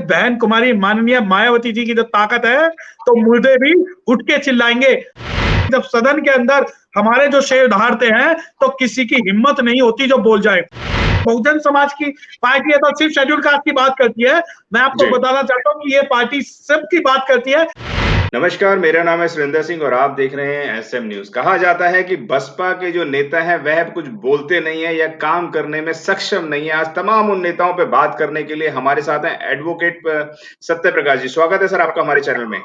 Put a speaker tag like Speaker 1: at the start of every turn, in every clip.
Speaker 1: बहन कुमारी माननीय मायावती जी की जब ताकत है तो मुर्दे भी उठ के चिल्लाएंगे। जब सदन के अंदर हमारे जो शेर दहाड़ते हैं तो किसी की हिम्मत नहीं होती जो बोल जाए। बहुजन समाज की पार्टी है तो सिर्फ शेड्यूल कास्ट की बात करती है। मैं आपको बताना चाहता हूँ कि ये पार्टी सबकी बात करती है।
Speaker 2: नमस्कार, मेरा नाम है सुरेंद्र सिंह और आप देख रहे हैं एसएम न्यूज। कहा जाता है कि बसपा के जो नेता हैं वह कुछ बोलते नहीं है या काम करने में सक्षम नहीं है। आज तमाम उन नेताओं पे बात करने के लिए हमारे साथ हैं एडवोकेट सत्य प्रकाश जी। स्वागत है सर आपका हमारे चैनल में।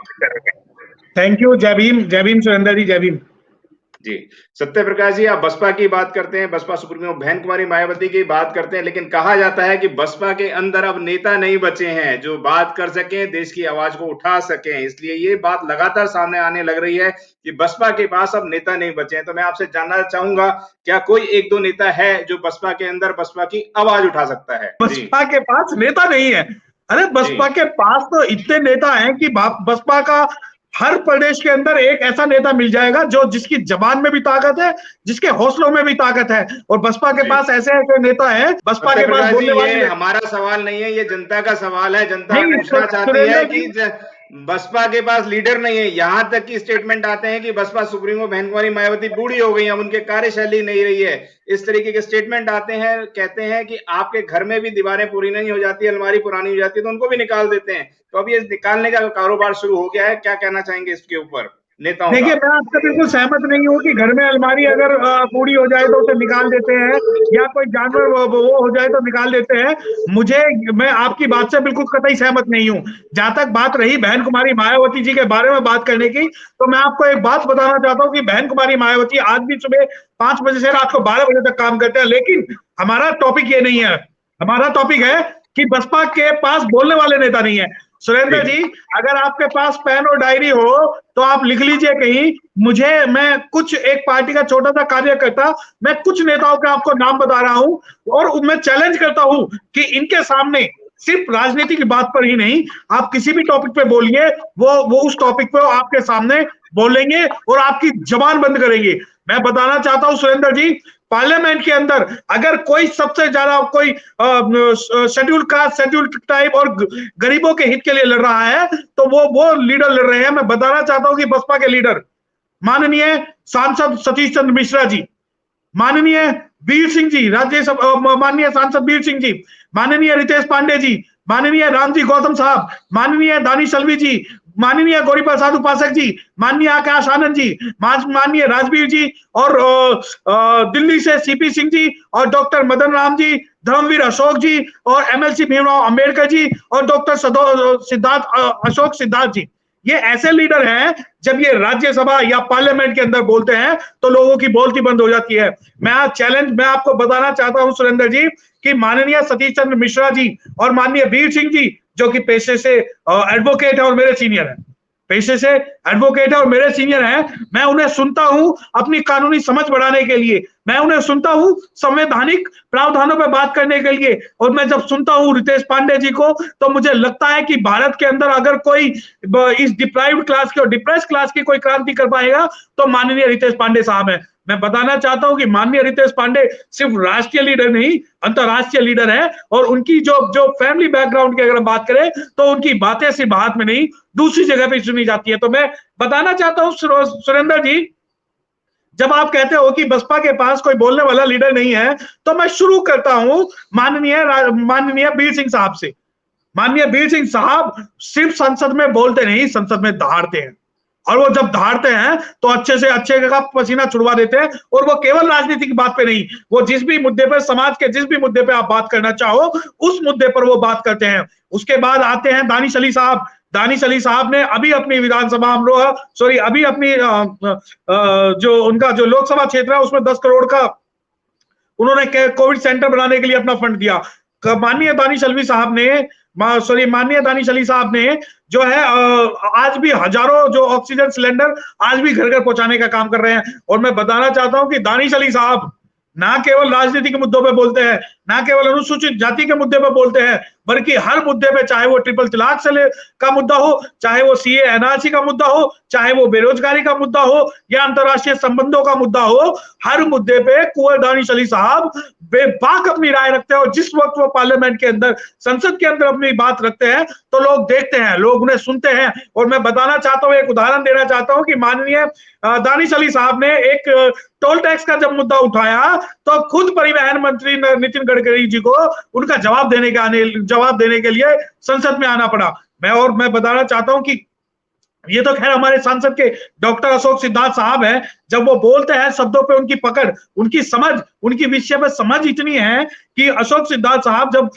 Speaker 1: Thank you. जय भीम सुरेंद्र जी, जय भीम
Speaker 2: जी। सत्य प्रकाश जी, आप बसपा की बात करते हैं, बसपा सुप्रीमो बहन कुमारी मायावती की बात करते हैं, लेकिन कहा जाता है कि बसपा के अंदर अब नेता नहीं बचे हैं जो बात कर सकें, देश की आवाज को उठा सकें। इसलिए ये बात लगातार सामने आने लग रही है कि बसपा के पास अब नेता नहीं बचे हैं। तो मैं आपसे जानना चाहूंगा, क्या कोई एक दो नेता है जो बसपा के अंदर बसपा की आवाज उठा सकता है?
Speaker 1: बसपा के पास नेता नहीं है? अरे बसपा के पास तो इतने नेता हैं कि बसपा का हर प्रदेश के अंदर एक ऐसा नेता मिल जाएगा जो जिसकी जबान में भी ताकत है, जिसके हौसलों में भी ताकत है। और बसपा के पास ऐसे ऐसे नेता हैं। बसपा के पास बोलने वाले,
Speaker 2: हमारा सवाल नहीं है, ये जनता का सवाल है। जनता पूछना चाहती है कि बसपा के पास लीडर नहीं है। यहां तक की स्टेटमेंट आते हैं कि बसपा सुप्रीमो बहन कुमारी मायावती बूढ़ी हो गई हैं, उनके कार्यशैली नहीं रही है। इस तरीके के स्टेटमेंट आते हैं। कहते हैं कि आपके घर में भी दीवारें पूरी नहीं हो जाती, अलमारी पुरानी हो जाती है तो उनको भी निकाल देते हैं। तो अब ये निकालने का कारोबार शुरू हो गया है। क्या कहना चाहेंगे इसके ऊपर नेताओं?
Speaker 1: देखिए, मैं आपसे बिल्कुल सहमत नहीं हूँ कि घर में अलमारी अगर पूरी हो जाए तो उसे निकाल देते हैं, या कोई जानवर वो हो जाए तो निकाल देते हैं। मैं आपकी बात से बिल्कुल कतई सहमत नहीं हूँ। जहां तक बात रही बहन कुमारी मायावती जी के बारे में बात करने की, तो मैं आपको एक बात बताना चाहता हूँ कि बहन कुमारी मायावती आज भी सुबह 5 बजे से रात को 12 बजे तक काम करते हैं। लेकिन हमारा टॉपिक ये नहीं है। हमारा टॉपिक है कि बसपा के पास बोलने वाले नेता नहीं है। सुरेंद्र जी, अगर आपके पास पेन और डायरी हो तो आप लिख लीजिए कहीं। मैं कुछ एक पार्टी का छोटा सा कार्यकर्ता, मैं कुछ नेताओं के आपको नाम बता रहा हूं और मैं चैलेंज करता हूं कि इनके सामने सिर्फ राजनीति की बात पर ही नहीं, आप किसी भी टॉपिक पे बोलिए, वो उस टॉपिक पे आपके सामने बोलेंगे और आपकी जबान बंद करेंगे। मैं बताना चाहता हूं सुरेंद्र जी, पार्लियामेंट के अंदर अगर कोई सबसे ज्यादा कोई शेड्यूल कास्ट, शेड्यूल ट्राइब और गरीबों के हित के लिए लड़ रहा है तो वो लीडर लड़ रहे हैं। मैं बताना चाहता हूं कि बसपा के लीडर माननीय सांसद सतीश चंद्र मिश्रा जी, माननीय वीर सिंह जी, राज्यसभा माननीय सांसद वीर सिंह जी, माननीय रितेश पांडे जी, माननीय रामजी गौतम साहब, माननीय दानिश अलवी जी, माननीय गौरी प्रसाद उपासक जी, माननीय आकाश आनंद जी, माननीय राजवीर जी, और दिल्ली से सीपी सिंह जी और डॉक्टर मदन राम जी, धर्मवीर अशोक जी और एमएलसी भीमराव अंबेडकर जी और डॉक्टर अशोक सिद्धार्थ जी। ये ऐसे लीडर हैं, जब ये राज्यसभा या पार्लियामेंट के अंदर बोलते हैं तो लोगों की बोलती बंद हो जाती है। मैं आपको बताना चाहता हूं सुरेंद्र जी कि माननीय सतीश चंद्र मिश्रा जी और माननीय वीर सिंह जी, जो कि पेशे से एडवोकेट है और मेरे सीनियर है, पेशे से एडवोकेट है और मेरे सीनियर हैं, मैं उन्हें सुनता हूं अपनी कानूनी समझ बढ़ाने के लिए, मैं उन्हें सुनता हूं संवैधानिक प्रावधानों पर बात करने के लिए। और मैं जब सुनता हूं रितेश पांडे जी को तो मुझे लगता है कि भारत के अंदर अगर कोई इस डिप्राइव्ड क्लास की और डिप्रेस क्लास की कोई क्रांति कर पाएगा तो माननीय रितेश पांडे साहब है। मैं बताना चाहता हूं कि माननीय रितेश पांडे सिर्फ राष्ट्रीय लीडर नहीं, अंतरराष्ट्रीय लीडर है। और उनकी जो फैमिली बैकग्राउंड की अगर हम बात करें तो उनकी बातें सिर्फ भारत में नहीं दूसरी जगह पे सुनी जाती है। तो मैं बताना चाहता हूं सुरेंद्र जी, जब आप कहते हो कि बसपा के पास कोई बोलने वाला लीडर नहीं है, तो मैं शुरू करता हूं माननीय वीर सिंह साहब से। माननीय वीर सिंह साहब सिर्फ संसद में बोलते नहीं, संसद में दहाड़ते हैं। और वो जब दहाड़ते हैं तो अच्छे से अच्छे का पसीना छुड़वा देते हैं। और वो केवल राजनीति की बात पे नहीं, वो जिस भी मुद्दे पर, समाज के जिस भी मुद्दे पे आप बात करना चाहो उस मुद्दे पर वो बात करते हैं। उसके बाद आते हैं दानिश अली साहब। दानिश अली साहब ने अभी अपनी विधानसभा अभी अपनी जो उनका जो लोकसभा क्षेत्र है उसमें 10 करोड़ का उन्होंने कोविड सेंटर बनाने के लिए अपना फंड दिया। माननीय दानिश अली साहब ने जो है आज भी हजारों जो ऑक्सीजन सिलेंडर आज भी घर घर पहुंचाने का काम कर रहे हैं। और मैं बताना चाहता हूं कि दानिश अली साहब ना केवल राजनीति के मुद्दों पे बोलते हैं, ना केवल अनुसूचित जाति के मुद्दे पे बोलते हैं, बल्कि हर मुद्दे पे, चाहे वो ट्रिपल तलाक से का मुद्दा हो, चाहे वो सीए एनआरसी का मुद्दा हो, चाहे वो बेरोजगारी का मुद्दा हो या अंतरराष्ट्रीय संबंधों का मुद्दा हो, हर मुद्दे पे कुंवर दानिश अली साहब बेबाक अपनी राय रखते हैं। और जिस वक्त वो पार्लियामेंट के अंदर, संसद के अंदर अपनी बात रखते हैं तो लोग देखते हैं, लोग उन्हें सुनते हैं। और मैं बताना चाहता हूं, एक उदाहरण देना चाहता हूं कि माननीय दानिश अली साहब ने एक टोल टैक्स का जब मुद्दा उठाया तो खुद परिवहन मंत्री नितिन गडकरी जी को उनका जवाब देने के लिए संसद में आना पड़ा। मैं बताना चाहता हूं कि ये तो खैर हमारे सांसद के डॉक्टर अशोक सिद्धार्थ साहब हैं, जब वो बोलते हैं शब्दों पे उनकी पकड़, उनकी समझ, उनकी विषय पे समझ इतनी है कि अशोक सिद्धार्थ साहब जब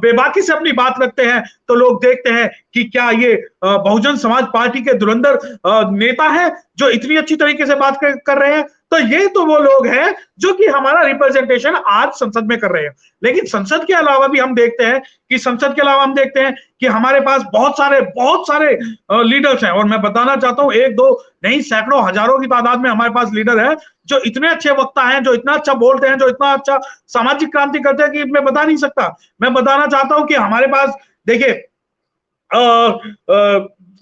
Speaker 1: बेबाकी से अपनी बात रखते हैं तो लोग देखते हैं कि क्या ये बहुजन समाज पार्टी के धुरंधर नेता है जो इतनी अच्छी तरीके से बात कर रहे हैं। तो ये तो वो लोग हैं जो कि हमारा रिप्रेजेंटेशन आज संसद में कर रहे हैं। लेकिन संसद के अलावा भी हम देखते हैं कि हमारे पास बहुत सारे लीडर्स हैं। और मैं बताना चाहता हूं, एक दो नहीं, सैकड़ों हजारों की तादाद में हमारे पास लीडर है जो इतने अच्छे वक्ता हैं, जो इतना अच्छा बोलते हैं, जो इतना अच्छा सामाजिक क्रांति करते हैं कि मैं बता नहीं सकता। मैं बताना चाहता हूं कि हमारे पास देखिए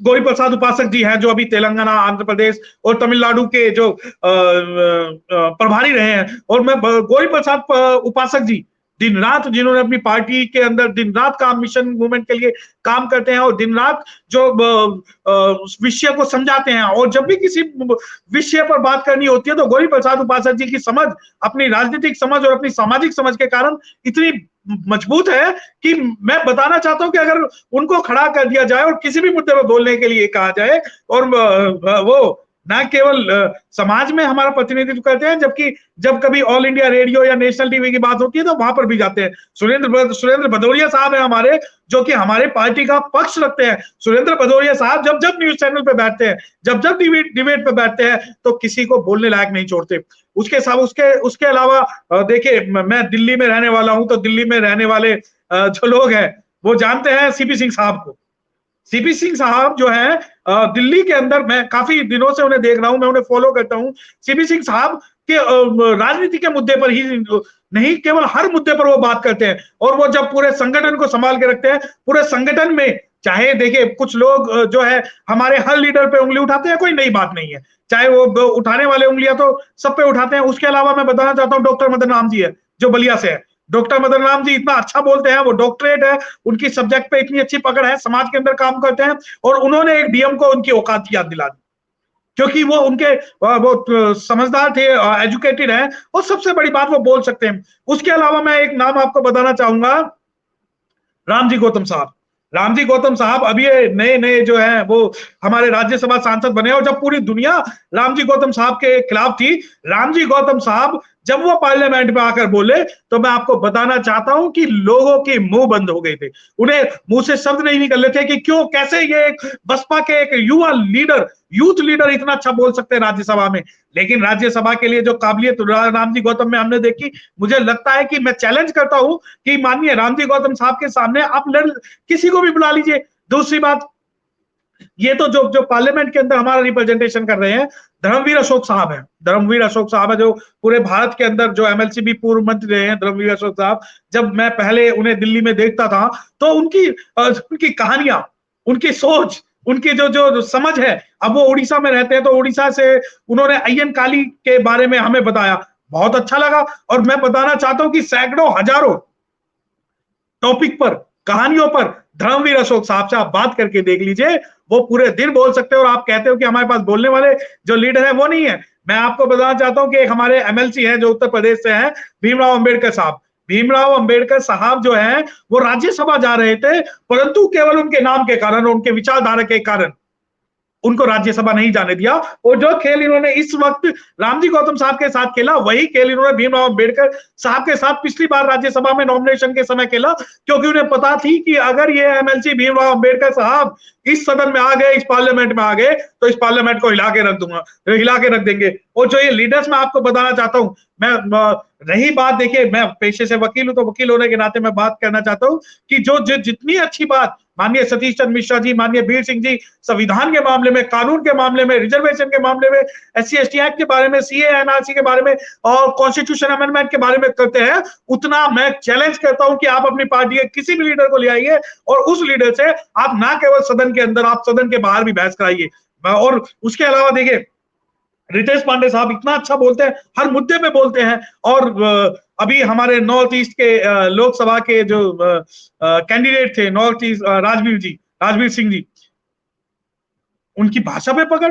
Speaker 1: गौरी प्रसाद उपासक जी हैं, जो अभी तेलंगाना, आंध्र प्रदेश और तमिलनाडु के जो प्रभारी रहे हैं। और मैं गौरी प्रसाद उपासक जी दिन रात, जिन्होंने अपनी पार्टी के अंदर दिन रात काम, मिशन मूवमेंट के लिए काम करते हैं और दिन रात जो विषय को समझाते हैं। और जब भी किसी विषय पर बात करनी होती है तो गौरी प्रसाद उपासक जी की समझ, अपनी राजनीतिक समझ और अपनी सामाजिक समझ के कारण इतनी मजबूत है कि मैं बताना चाहता हूं कि अगर उनको खड़ा कर दिया जाए और किसी भी मुद्दे पर बोलने के लिए कहा जाए, और वो ना केवल समाज में हमारा प्रतिनिधित्व करते हैं, जबकि जब कभी ऑल इंडिया रेडियो या नेशनल टीवी की बात होती है तो वहां पर भी जाते हैं। सुरेंद्र भदौरिया साहब है हमारे, जो कि हमारे पार्टी का पक्ष रखते हैं। सुरेंद्र भदौरिया साहब जब न्यूज चैनल पे बैठते हैं, जब डिबेट पे बैठते हैं तो किसी को बोलने लायक नहीं छोड़ते। उसके अलावा देखिए, मैं दिल्ली में रहने वाला हूं, तो दिल्ली में रहने वाले जो लोग हैं वो जानते हैं सीपी सिंह साहब को। सीपी सिंह साहब जो है दिल्ली के अंदर, मैं काफी दिनों से उन्हें देख रहा हूं, मैं उन्हें फॉलो करता हूं। सीपी सिंह साहब के राजनीति के मुद्दे पर ही नहीं, केवल हर मुद्दे पर वो बात करते हैं। और वो जब पूरे संगठन को संभाल के रखते हैं, पूरे संगठन में, चाहे देखिए कुछ लोग जो है हमारे हर लीडर पे उंगली उठाते हैं, कोई नई बात नहीं है, चाहे वो उठाने वाले उंगलियां तो सब पे उठाते हैं। उसके अलावा मैं बताना चाहता हूँ, डॉक्टर मदन राम जी है जो बलिया से है। डॉक्टर मदन राम जी इतना अच्छा बोलते हैं, वो डॉक्टरेट है, उनकी सब्जेक्ट पे इतनी अच्छी पकड़ है, समाज के अंदर काम करते हैं। और उन्होंने एक डीएम को उनकी औकात याद दिला दी, क्योंकि वो समझदार थे, एजुकेटेड है, और सबसे बड़ी बात वो बोल सकते हैं। उसके अलावा मैं एक नाम आपको बताना चाहूंगा, रामजी गौतम साहब। रामजी गौतम साहब अभी नए जो है वो हमारे राज्यसभा सांसद बने, और जब पूरी दुनिया रामजी गौतम साहब के खिलाफ थी, रामजी गौतम साहब जब वो पार्लियामेंट में आकर बोले तो मैं आपको बताना चाहता हूं कि लोगों के मुंह बंद हो गए थे। उन्हें मुंह से शब्द नहीं निकल रहे थे कि क्यों, कैसे ये एक बसपा के एक युवा लीडर, यूथ लीडर इतना अच्छा बोल सकते हैं राज्यसभा में। लेकिन राज्यसभा के लिए जो काबिलियत रामजी गौतम में हमने देखी, मुझे लगता है कि मैं चैलेंज करता हूं कि माननीय रामजी गौतम साहब के सामने आप किसी को भी बुला लीजिए। दूसरी बात, ये तो जो पार्लियामेंट के अंदर हमारा रिप्रेजेंटेशन कर रहे हैं, धर्मवीर अशोक साहब है। धर्मवीर अशोक साहब है जो पूरे भारत के अंदर जो एमएलसी भी पूर्व मंत्री रहे हैं। धर्मवीर अशोक साहब, जब मैं पहले उन्हें दिल्ली में देखता था तो उनकी कहानियां, उनकी सोच, उनकी जो समझ है, अब वो उड़ीसा में रहते हैं तो उड़ीसा से उन्होंने अय्यन काली के बारे में हमें बताया, बहुत अच्छा लगा। और मैं बताना चाहता हूं कि सैकड़ों हजारों टॉपिक पर, कहानियों पर धर्मवीर अशोक साहब से आप बात करके देख लीजिए, वो पूरे दिन बोल सकते हैं। और आप कहते हो कि हमारे पास बोलने वाले जो लीडर है वो नहीं है। मैं आपको बताना चाहता हूं कि एक हमारे एमएलसी हैं जो उत्तर प्रदेश से हैं, भीमराव अंबेडकर साहब। भीमराव अंबेडकर साहब जो है वो राज्यसभा जा रहे थे, परंतु केवल उनके नाम के कारण, उनके विचारधारा के कारण उनको राज्यसभा नहीं जाने दिया। और जो खेल इन्होंने इस वक्त रामजी गौतम साहब के साथ खेला, वही खेल इन्होंने भीमराव अंबेडकर साहब के साथ पिछली बार राज्यसभा में नॉमिनेशन के समय खेला, क्योंकि उन्हें पता थी कि अगर ये एमएलसी भीमराव अंबेडकर साहब इस सदन में आ गए, इस पार्लियामेंट में आ गए, तो इस पार्लियामेंट को हिला के रख देंगे। और जो ये लीडर्स मैं आपको बताना चाहता हूँ, मैं रही बात, देखिए मैं पेशे से वकील हूं, तो वकील होने के नाते मैं बात करना चाहता हूँ कि जो जितनी अच्छी बात माननीय सतीश चंद्र मिश्रा जी, माननीय वीर सिंह जी संविधान के मामले में, कानून के मामले में, रिजर्वेशन के मामले में, SC/ST एक्ट के बारे में, CA NRC के बारे में और कॉन्स्टिट्यूशन अमेंडमेंट के बारे में करते हैं, उतना मैं चैलेंज करता हूं कि आप अपनी पार्टी के किसी भी लीडर को ले आइए और उस लीडर से आप ना केवल सदन के अंदर, आप सदन के बाहर भी बहस कराइए। और उसके अलावा देखिए रितेश पांडे साहब इतना अच्छा बोलते हैं, हर मुद्दे पे बोलते हैं। और अभी हमारे नॉर्थ ईस्ट के लोकसभा के जो कैंडिडेट थे नॉर्थ ईस्ट, राजवीर सिंह जी, उनकी भाषा पे पकड़,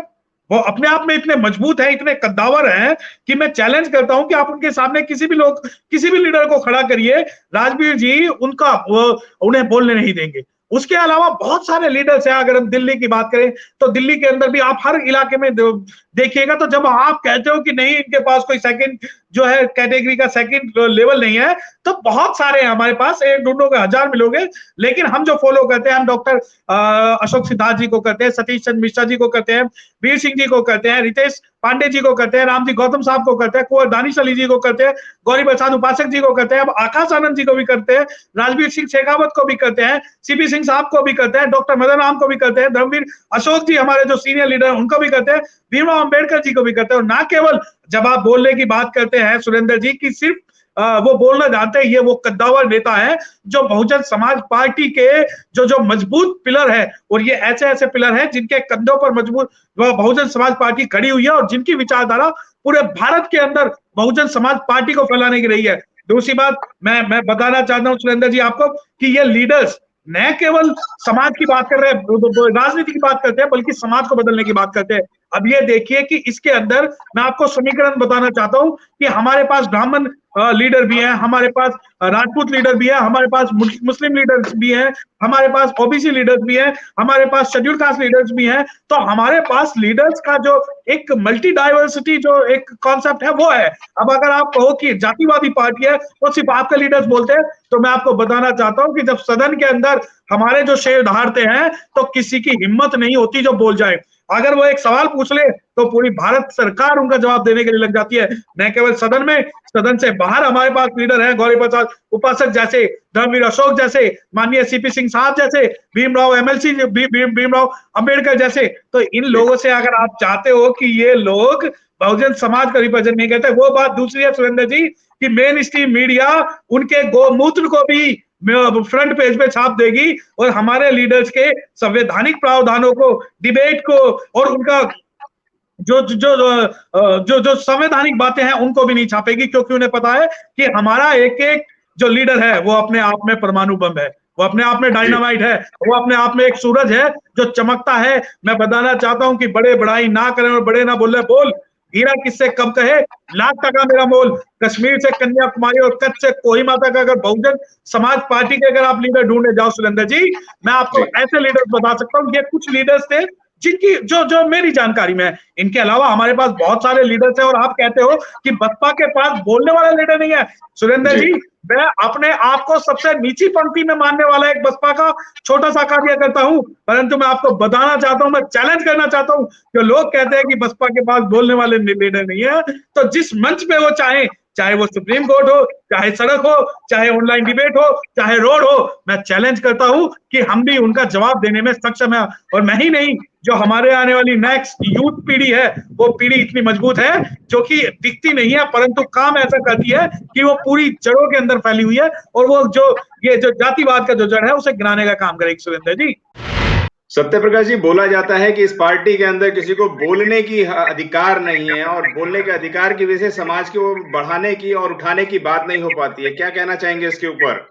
Speaker 1: वो अपने आप में इतने मजबूत हैं, इतने कद्दावर हैं कि मैं चैलेंज करता हूं कि आप उनके सामने किसी भी लीडर को खड़ा करिए, राजवीर जी उन्हें बोलने नहीं देंगे। उसके अलावा बहुत सारे लीडर्स हैं, अगर हम दिल्ली की बात करें तो दिल्ली के अंदर भी आप हर इलाके में देखिएगा, तो जब आप कहते हो कि नहीं इनके पास कोई सेकंड जो है कैटेगरी का सेकंड लेवल नहीं है, तो बहुत सारे हैं हमारे पास, एक ढूंढोगे हजार मिलोगे। लेकिन हम जो फॉलो करते हैं, हम डॉक्टर अशोक सिद्धार्थ जी को करते हैं, सतीश चंद्र मिश्रा जी को करते हैं, वीर सिंह जी को करते हैं, रितेश पांडे जी को करते हैं, रामजी गौतम साहब को करते हैं, कुंवर दानिश अली जी को करते हैं, गौरी प्रसाद उपासक जी को करते हैं, अब आकाश आनंद जी को भी करते हैं, राजवीर सिंह शेखावत को भी करते हैं, CP सिंह साहब को भी करते हैं, डॉक्टर मदन राम को भी करते हैं, धर्मवीर अशोक जी हमारे जो सीनियर लीडर हैं उनको भी करते हैं, भीमराव अंबेडकर जी को भी करते हैं। और ना केवल जब आप बोलने की बात करते हैं सुरेंद्र जी की सिर्फ वो बोलना जानते हैं, ये वो कद्दावर नेता है जो बहुजन समाज पार्टी के जो मजबूत पिलर है, और ये ऐसे पिलर हैं जिनके कंधों पर मजबूत बहुजन समाज पार्टी खड़ी हुई है और जिनकी विचारधारा पूरे भारत के अंदर बहुजन समाज पार्टी को फैलाने की रही है। दूसरी बात मैं बताना चाहता हूं सुरेंद्र जी आपको कि ये लीडर्स न केवल समाज की बात कर रहे हैं, राजनीति की बात करते हैं, बल्कि समाज को बदलने की बात करते हैं। अब ये देखिए कि इसके अंदर मैं आपको समीकरण बताना चाहता हूं कि हमारे पास ब्राह्मण लीडर भी हैं, हमारे पास राजपूत लीडर भी है, हमारे पास मुस्लिम लीडर्स भी हैं, हमारे पास OBC लीडर्स भी हैं, हमारे पास शेड्यूल कास्ट लीडर्स भी हैं। तो हमारे पास लीडर्स का जो एक मल्टी डाइवर्सिटी जो एक कॉन्सेप्ट है वो है। अब अगर आप कहो कि जातिवादी पार्टी है तो सिर्फ आपके लीडर्स बोलते हैं, तो मैं आपको बताना चाहता हूं कि जब सदन के अंदर हमारे जो शेर दहाड़ते हैं तो किसी की हिम्मत नहीं होती जो बोल जाए। अगर वो एक सवाल पूछ ले तो पूरी भारत सरकार उनका जवाब देने के लिए लग जाती है, न केवल सदन में, सदन से बाहर हमारे पास लीडर हैं, गौरी प्रसाद उपासक जैसे, धर्मवीर अशोक जैसे, माननीय CP सिंह साहब जैसे, भीमराव अंबेडकर जैसे। तो इन लोगों से अगर आप चाहते हो कि ये लोग बहुजन समाज का रिप्रेजेंट नहीं करते, वो बात दूसरी है सुरेंद्र जी कि मेन स्ट्रीम मीडिया उनके गोमूत्र को भी फ्रंट पेज पे छाप देगी और हमारे लीडर्स के संवैधानिक प्रावधानों को, डिबेट को और उनका जो संवैधानिक बातें हैं उनको भी नहीं छापेगी, क्योंकि उन्हें पता है कि हमारा एक जो लीडर है वो अपने आप में परमाणु बम है, वो अपने आप में डायनामाइट है, वो अपने आप में एक सूरज है जो चमकता है। मैं बताना चाहता हूं कि बड़े बड़ाई ना करें और बड़े ना बोले, बोल हीरा किससे कम कहे, लाख टका मेरा मोल, कश्मीर से कन्याकुमारी और कच्छ से कोहिमा तक अगर बहुजन समाज पार्टी के अगर आप लीडर ढूंढने जाओ सुरेंद्र जी, मैं आपको ऐसे लीडर्स बता सकता हूँ। ये कुछ लीडर्स थे जिनकी जो मेरी जानकारी में है, इनके अलावा हमारे पास बहुत सारे लीडर्स हैं। और आप कहते हो कि बसपा के पास बोलने वाला लीडर नहीं है, सुरेंद्र जी मैं अपने आप को सबसे नीची पंक्ति में मानने वाला एक बसपा का छोटा सा कार्यकर्ता हूं, परंतु मैं आपको बताना चाहता हूं, मैं चैलेंज करना चाहता हूं, जो लोग कहते हैं कि बसपा के पास बोलने वाले लीडर नहीं है, तो जिस मंच पे वो चाहे वो सुप्रीम कोर्ट हो, चाहे सड़क हो, चाहे ऑनलाइन डिबेट हो, चाहे रोड हो, मैं चैलेंज करता हूं कि हम भी उनका जवाब देने में सक्षम है। और मैं ही नहीं, जो हमारे आने वाली नेक्स्ट यूथ पीढ़ी है, वो पीढ़ी इतनी मजबूत है जो कि दिखती नहीं है परंतु काम ऐसा करती है कि वो पूरी जड़ों के अंदर फैली हुई है, और वो ये जो जातिवाद का जो जड़ है उसे गिराने का काम करेगी। सुरेंद्र जी,
Speaker 2: सत्यप्रकाश जी, बोला जाता है कि इस पार्टी के अंदर किसी को बोलने की अधिकार नहीं है और बोलने के अधिकार की वजह से समाज को बढ़ाने की और उठाने की बात नहीं हो पाती है, क्या कहना चाहेंगे इसके ऊपर?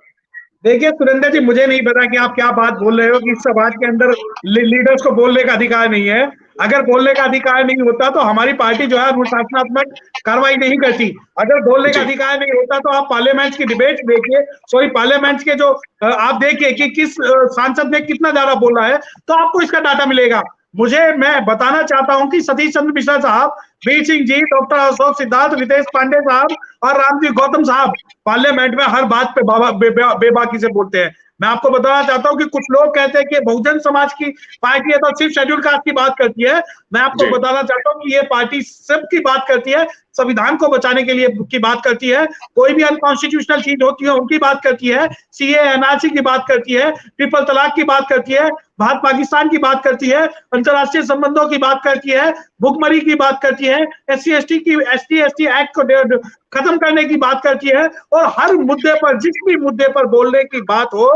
Speaker 1: देखिए सुरेंद्र जी, मुझे नहीं पता कि आप क्या बात बोल रहे हो कि इस समाज के अंदर लीडर्स को बोलने का अधिकार नहीं है। अगर बोलने का अधिकार नहीं होता तो हमारी पार्टी जो है अनुशासनात्मक कार्रवाई नहीं करती। अगर बोलने का अधिकार नहीं होता तो आप पार्लियामेंट की डिबेट देखिए, सॉरी पार्लियामेंट के जो आप देखिए कि किस सांसद ने कितना ज्यादा बोला है, तो आपको इसका डाटा मिलेगा। मैं बताना चाहता हूं कि सतीश चंद्र मिश्रा साहब वीर सिंह जी, डॉक्टर अशोक सिद्धार्थ, रितेश पांडे साहब और रामजी गौतम साहब पार्लियामेंट में हर बात पे बेबाकी से बोलते हैं। मैं आपको बताना चाहता हूँ कि कुछ लोग कहते हैं कि बहुजन समाज की पार्टी है तो सिर्फ शेड्यूल कास्ट की बात करती है। मैं आपको बताना चाहता हूँ कि ये पार्टी सबकी बात करती है, संविधान को बचाने के लिए की बात करती है, कोई भी अनकॉन्स्टिट्यूशनल चीज होती है उनकी बात करती है, सीए एनआरसी की बात करती है, ट्रिपल तलाक की बात करती है, भारत पाकिस्तान की बात करती है, अंतर्राष्ट्रीय संबंधों की बात करती है, भुखमरी की बात करती है, एससी एसटी एक्ट को खत्म करने की बात करती है, और हर मुद्दे पर, जिस भी मुद्दे पर बोलने की बात हो,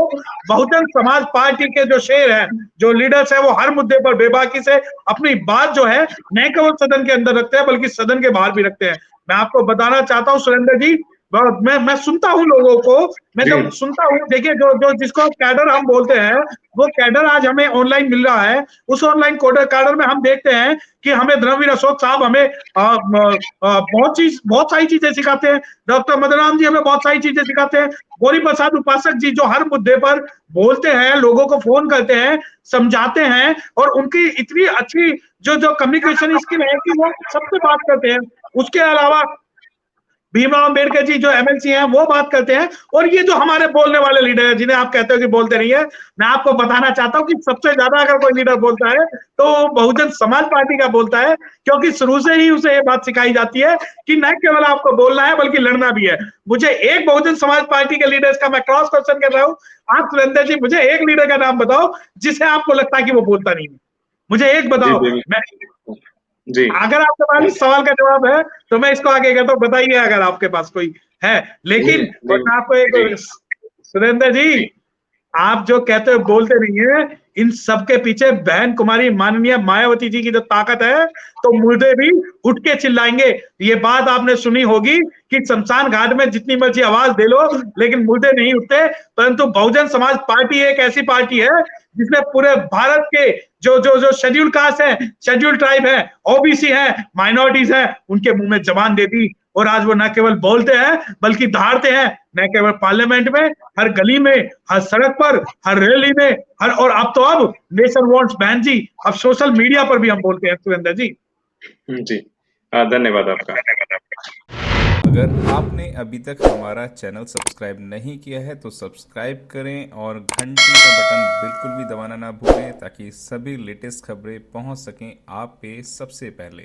Speaker 1: बहुजन समाज पार्टी के जो शेर है, जो लीडर्स है, वो हर मुद्दे पर बेबाकी से अपनी बात जो है न केवल सदन के अंदर रखते हैं बल्कि सदन के बाहर भी रखते हैं। मैं आपको बताना चाहता हूँ सुरेंद्र जी, मैं सुनता हूँ लोगों को, मैं जब सुनता हूँ, देखिए जो जो जिसको कैडर हम बोलते हैं, वो कैडर आज हमें ऑनलाइन मिल रहा है। उस ऑनलाइन कैडर में हम देखते हैं कि हमें धर्मवीर अशोक साहब हमें बहुत सारी चीजें सिखाते हैं, डॉक्टर मदन राम जी हमें बहुत सारी चीजें सिखाते हैं, गौरी प्रसाद उपासक जी जो हर मुद्दे पर बोलते हैं, लोगों को फोन करते हैं, समझाते हैं, और उनकी इतनी अच्छी जो जो कम्युनिकेशन स्किल है कि वो सबसे बात करते हैं। उसके अलावा भीमराव अम्बेडकर जी जो एमएलसी हैं वो बात करते हैं, और ये जो हमारे बोलने वाले लीडर हैं जिन्हें आप कहते हो कि बोलते नहीं है, मैं आपको बताना चाहता हूं कि सबसे ज्यादा अगर कोई लीडर बोलता है तो बहुजन समाज पार्टी का बोलता है, क्योंकि शुरू से ही उसे ये बात सिखाई जाती है कि न केवल आपको बोलना है बल्कि लड़ना भी है। मुझे एक बहुजन समाज पार्टी के लीडर्स का मैं क्रॉस क्वेश्चन कर रहा हूँ, आप सुरेंद्र जी मुझे एक लीडर का नाम बताओ जिसे आपको लगता है कि वो बोलता नहीं है, मुझे एक बताओ। मैं
Speaker 2: जी,
Speaker 1: अगर आपके पास इस सवाल का जवाब है तो मैं इसको आगे कहता हूँ, बताइए अगर आपके पास कोई है। लेकिन मैं आपको एक, सुरेंद्र जी आप जो कहते हो बोलते नहीं है, इन सबके पीछे बहन कुमारी माननीय मायावती जी की जो ताकत है, तो मुर्दे भी उठ के चिल्लाएंगे। ये बात आपने सुनी होगी कि शमशान घाट में जितनी मर्जी आवाज दे लो लेकिन मुर्दे नहीं उठते, परंतु बहुजन समाज पार्टी एक ऐसी पार्टी है जिसमें पूरे भारत के जो जो जो शेड्यूल कास्ट है, शेड्यूल ट्राइब है, ओबीसी है, माइनॉरिटीज है, उनके मुंह में जबान दे दी, और आज वो न केवल बोलते हैं बल्कि दहाड़ते हैं, न केवल पार्लियामेंट में, हर गली में, हर सड़क पर, हर रैली में, हर, और अब नेशन वांट्स बैन जी, अब सोशल मीडिया पर भी हम बोलते हैं सुरेंद्र जी।
Speaker 2: जी, धन्यवाद आपका।
Speaker 3: अगर आपने अभी तक हमारा चैनल सब्सक्राइब नहीं किया है तो सब्सक्राइब करें और घंटी का बटन बिल्कुल भी दबाना ना भूलें ताकि सभी लेटेस्ट खबरें पहुंच सकें आप पे सबसे पहले।